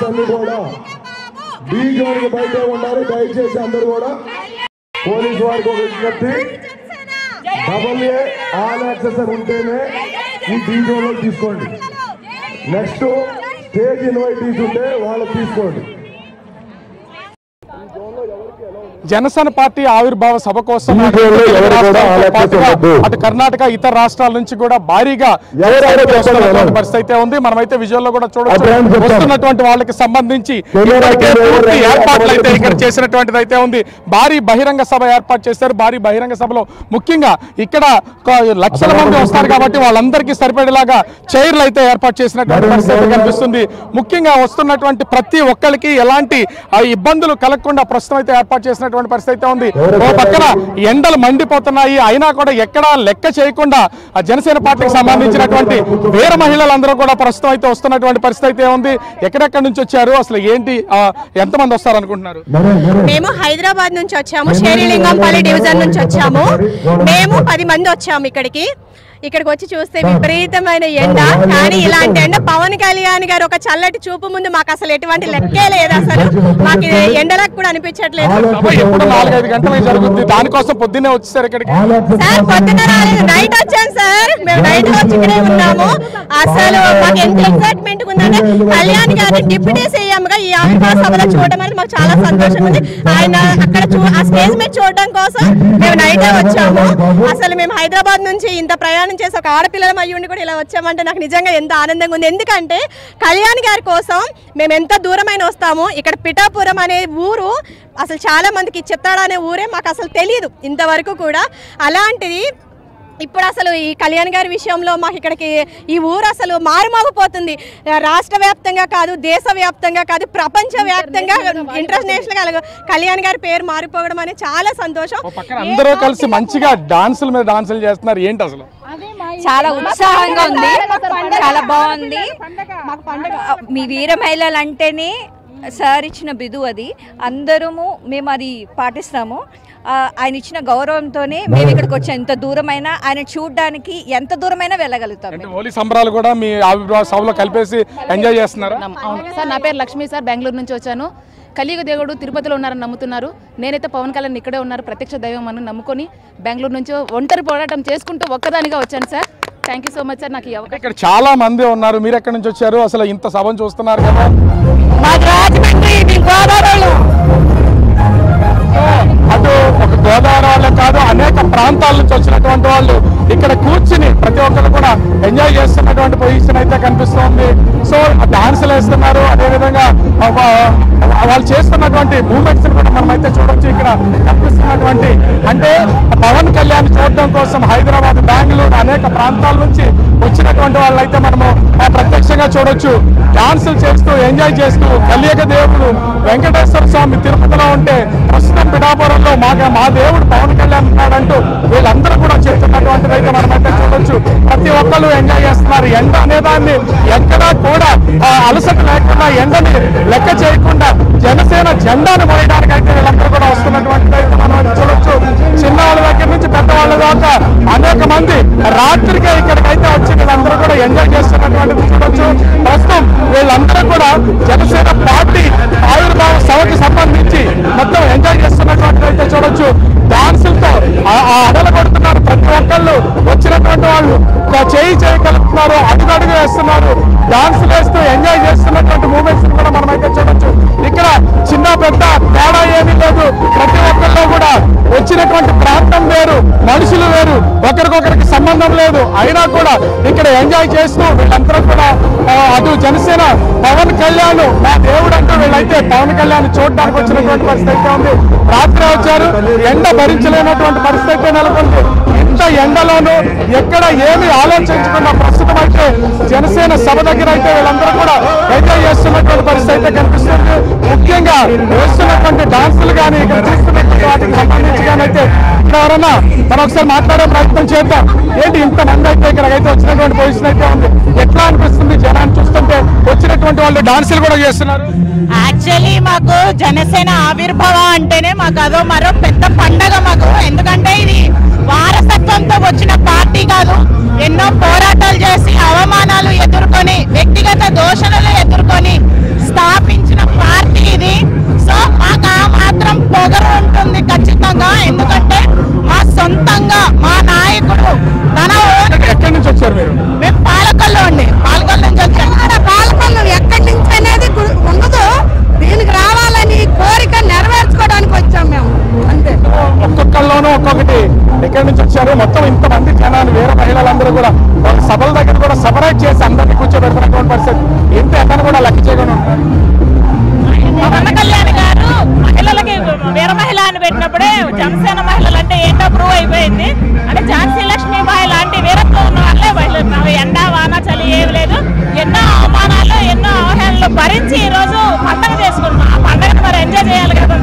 అన్ని కూడా D zone की बयटे ఉండాలి దయచేసి అందరూ కూడా పోలీస్ వారికి ఒక విజ్ఞప్తి డబుల్ ఏ ఆల్ యాక్సెస్ ఉంటేనే ఈ डी जोन లో తీసుకోండి నెక్స్ట్ స్టేజ్ ఇన్వైటీస్ ఉంటే వాళ్ళు తీసుకోండి జనసేన పార్టీ ఆవిర్భావ సభ కోసం అటు కర్ణాటక ఇతర రాష్ట్రాల నుంచి కూడా భారీగా పరిస్థితి అయితే ఉంది. మనమైతే విజువల్లో కూడా చూడొచ్చు. వస్తున్నటువంటి వాళ్ళకి సంబంధించి ఏర్పాట్లు అయితే ఇక్కడ చేసినటువంటిది అయితే ఉంది. భారీ బహిరంగ సభ ఏర్పాటు చేశారు. భారీ బహిరంగ సభలో ముఖ్యంగా ఇక్కడ లక్షల మంది వస్తారు కాబట్టి వాళ్ళందరికీ సరిపడేలాగా చైర్లు అయితే ఏర్పాటు చేసినటువంటి పరిస్థితి కనిపిస్తుంది. ముఖ్యంగా వస్తున్నటువంటి ప్రతి ఒక్కరికి ఎలాంటి ఇబ్బందులు కలగకుండా ప్రస్తుతం అయితే ఏర్పాటు చేసినటువంటి పరిస్థితి ఉంది. ఓ పక్కన ఎండలు మండిపోతున్నాయి. అయినా కూడా ఎక్కడా లెక్క చేయకుండా జనసేన పార్టీకి సంబంధించినటువంటి వీర మహిళలందరూ కూడా ప్రస్తుతం అయితే వస్తున్నటువంటి పరిస్థితి ఉంది. ఎక్కడెక్కడి నుంచి వచ్చారు, అసలు ఏంటి, ఎంతమంది వస్తారు అనుకుంటున్నారు? మేము హైదరాబాద్ నుంచి వచ్చాము, షేరిలింగంపల్లి డివిజన్ నుంచి వచ్చాము. మేము 10 మంది వచ్చాము ఇక్కడికి వచ్చి చూస్తే విపరీతమైన ఎండ. కానీ ఇలాంటి ఎండ పవన్ కళ్యాణ్ గారు ఒక చల్లటి చూపు ముందు మాకు అసలు ఎటువంటి లెక్కే లేదు. అసలు మాకు ఎండలకు కూడా అనిపించట్లేదు. దానికోసం పొద్దున్నే వచ్చేసారు ఇక్కడికి? సార్ పొద్దున్న రాలేదు, నైట్ వచ్చాను సార్. మేము నైట్ వచ్చి ఇక్కడే ఉన్నాము. అసలు మాకు ఎంత ఎక్సైట్మెంట్ ఉందంటే కళ్యాణ్ గారిని డిప్యూటీ సీఎం గా ఈ ఆవిర్భావ సభలో చూడడం అనేది మాకు చాలా సంతోషంగా ఉంది. ఆయన అక్కడ ఆ స్టేజ్ మీద చూడడం కోసం మేము నైటే వచ్చాము. అసలు మేము హైదరాబాద్ నుంచి ఇంత ప్రయాణం చేసి ఒక ఆడపిల్లల అయ్యుండి కూడా ఇలా వచ్చామంటే నాకు నిజంగా ఎంత ఆనందంగా ఉంది. ఎందుకంటే కళ్యాణ్ గారి కోసం మేము ఎంత దూరమైన వస్తాము. ఇక్కడ పిఠాపురం అనే ఊరు అసలు చాలా మందికి చిత్తాడ అనే ఊరే మాకు అసలు తెలియదు ఇంతవరకు కూడా. అలాంటిది ఇప్పుడు అసలు ఈ కళ్యాణ్ గారి విషయంలో మాకు ఇక్కడికి ఈ ఊరు అసలు మారుమోగిపోతుంది. రాష్ట్ర వ్యాప్తంగా కాదు, దేశవ్యాప్తంగా కాదు, ప్రపంచవ్యాప్తంగా ఇంటర్నేషనల్ కళ్యాణ్ గారి పేరు మారిపోవడం అనేది చాలా సంతోషం. అందరూ కలిసి మంచిగా డాన్సుల మీద డాన్సులు చేస్తున్నారు. ఏంటి అసలు? చాలా ఉత్సాహంగా ఉంది, చాలా బాగుంది. మీ వీర మహిళలు అంటేనే సార్ ఇచ్చిన బిదు అది. అందరము మేము అది పాటిస్తాము. ఆయన ఇచ్చిన గౌరవంతోనే మేము ఇక్కడికి వచ్చాం. ఎంత దూరమైనా ఆయన చూడడానికి ఎంత దూరమైనా వెళ్ళగలుగుతాం. హోలీ సంబరాలు కూడా మీ ఆవిర్భావ సభలో కలిపేసి ఎంజాయ్ చేస్తున్నారు? అవును సార్, నా పేరు లక్ష్మి సార్, బెంగళూరు నుంచి వచ్చాను. కలియుగ దేవుడు తిరుపతిలో ఉన్నారని నమ్ముతున్నారు. నేనైతే పవన్ కళ్యాణ్ ఇక్కడే ఉన్నారు, ప్రత్యక్ష దైవం అని నమ్ముకొని బెంగళూరు నుంచి ఒంటరి పోరాటం చేసుకుంటూ ఒక్కదానిగా వచ్చాను sir. Thank you so much sir. నాకు ఇక్కడ చాలా మంది ఉన్నారు, మీరు ఎక్కడి నుంచి వచ్చారు? అసలు ఇంత సభను చూస్తున్నారు కదా? అటు ఒక గోదావరి వాళ్ళే కాదు, అనేక ప్రాంతాల నుంచి వచ్చినటువంటి వాళ్ళు ఇక్కడ కూర్చుని ప్రతి ఒక్కరు కూడా ఎంజాయ్ చేస్తున్నటువంటి పొజిషన్ అయితే కనిపిస్తోంది. సో డాన్సులు వేస్తున్నారు, అదేవిధంగా వాళ్ళు చేస్తున్నటువంటి మూమెంట్స్ కూడా మనం అయితే చూడొచ్చు. ఇక్కడ కనిపిస్తున్నటువంటి అంటే పవన్ కళ్యాణ్ చూడడం కోసం హైదరాబాద్, బెంగళూరు అనేక ప్రాంతాల నుంచి వచ్చినటువంటి వాళ్ళు అయితే మనము ప్రత్యక్షంగా చూడొచ్చు. డాన్సులు చేస్తూ ఎంజాయ్ చేస్తూ కలియుగ దేవుడు వెంకటేశ్వర స్వామి తిరుపతిలో ఉంటే ప్రస్తుతం పిఠాపురంలో మా దేవుడు పవన్ కళ్యాణ్ ఉన్నాడంటూ వీళ్ళందరూ కూడా చేస్తున్నటువంటిది అయితే మనమైతే చూడొచ్చు. ప్రతి ఒక్కరు ఎంజాయ్ చేస్తున్నారు. ఎండ అనేదాన్ని ఎక్కడా కూడా అలసట లేకుండా, ఎండని లెక్క చేయకుండా జనసేన జెండాను మోయడానికి అయితే వీళ్ళందరూ కూడా వస్తున్నటువంటిది అయితే మనం చూడొచ్చు. చిన్నవాళ్ళ దగ్గర నుంచి పెద్దవాళ్ళ దాకా అనేక మంది రాత్రికే ఇక్కడికైతే వచ్చి వీళ్ళందరూ కూడా ఎంజాయ్ చేస్తున్నటువంటిది చూడొచ్చు. ప్రస్తుతం వీళ్ళందరూ కూడా జనసేన పార్టీ ఆవిర్భావ సభకి సంబంధించి మొత్తం ఎంజాయ్ చేస్తున్నటువంటిది అయితే చూడొచ్చు. డాన్సులతో అడలు కొడుతున్నారు. ప్రతి ఒక్కళ్ళు వచ్చినటువంటి వాళ్ళు చేయగలుగుతున్నారు, అడుగు వేస్తున్నారు, డాన్సులు వేస్తూ ఎంజాయ్ చేస్తున్నటువంటి మూమెంట్స్ కూడా మనమైతే చూడొచ్చు. ఇక్కడ చిన్న పెద్ద తేడా ఏమీ లేదు. ప్రతి ఒక్కళ్ళు కూడా వచ్చినటువంటి ప్రాంతం వేరు, మనుషులు వేరు, ఒకరికొకరికి సంబంధం లేదు. అయినా కూడా ఇక్కడ ఎంజాయ్ చేస్తూ వీళ్ళందరూ కూడా అటు జనసేన పవన్ కళ్యాణ్ మా దేవుడు అంటూ వీళ్ళైతే పవన్ కళ్యాణ్ చూడడానికి వచ్చినటువంటి పరిస్థితి అయితే ఉంది. రాత్రి వచ్చారు, ఎండ భరించలేనటువంటి పరిస్థితి నెలకొంది. ఇంత ఎండలోనూ ఎక్కడ ఏమి ఆలోచించకుండా ప్రస్తుతం అయితే జనసేన సభ దగ్గర అయితే వీళ్ళందరూ కూడా ఎంజాయ్ చేస్తున్నటువంటి పరిస్థితి అయితే కనిపిస్తుంది. ముఖ్యంగా వేస్తున్నటువంటి డాన్సులు కానీ ఇక్కడ చూస్తున్నటువంటి వాటికి సంబంధించి కానీ అయితే ఇక్కడ ఎవరన్నా మనం ఒకసారి మాట్లాడే ప్రయత్నం చేద్దాం. ఏంటి ఇంత మంది అయితే ఇక్కడికైతే వచ్చినటువంటి పొజిషన్ అయితే ఉంది, ఎట్లా అనిపిస్తుంది జనాన్ని చూస్తుంటే? వచ్చినటువంటి వాళ్ళు డాన్సులు కూడా చేస్తున్నారు. యాక్చువల్లీ మాకు జనసేన ఆవిర్భావ అంటేనే మాకు అదో మరో పెద్ద పండగ మాకు. ఎందుకంటే ఇది వారసత్వంతో వచ్చిన పార్టీ కాదు. ఎన్నో పోరాటాలు చేసి అవమానాలు ఎదుర్కొని వ్యక్తిగత దోషణలు ఎదుర్కొని స్థాపించిన అందరూ కూడా సభల దగ్గర కూడా సెపరేట్ చేసి అందరినీ కూర్చోబెడుతున్నటువంటి పరిస్థితి. ఇంత ఎంతని కూడా లెక్క చేయకుండా పవన్ కళ్యాణ్ గారు మహిళలకి వీర మహిళ అని పెట్టినప్పుడే జనసేన మహిళలు అంటే ఏంటో ప్రూవ్ అయిపోయింది. అంటే ఝాన్సీ లక్ష్మీబాయి లాంటి వీరత్వం ఉన్న వాళ్ళే మహిళలు. ఎండ వాన చలి ఏమి లేదు, ఎన్నో అవమానాలు ఎన్నో అవహేళనలు భరించి ఈ రోజు పండగ చేసుకుంటున్నాం. ఆ పండగను మరి ఎంజాయ్ చేయాలి కదా.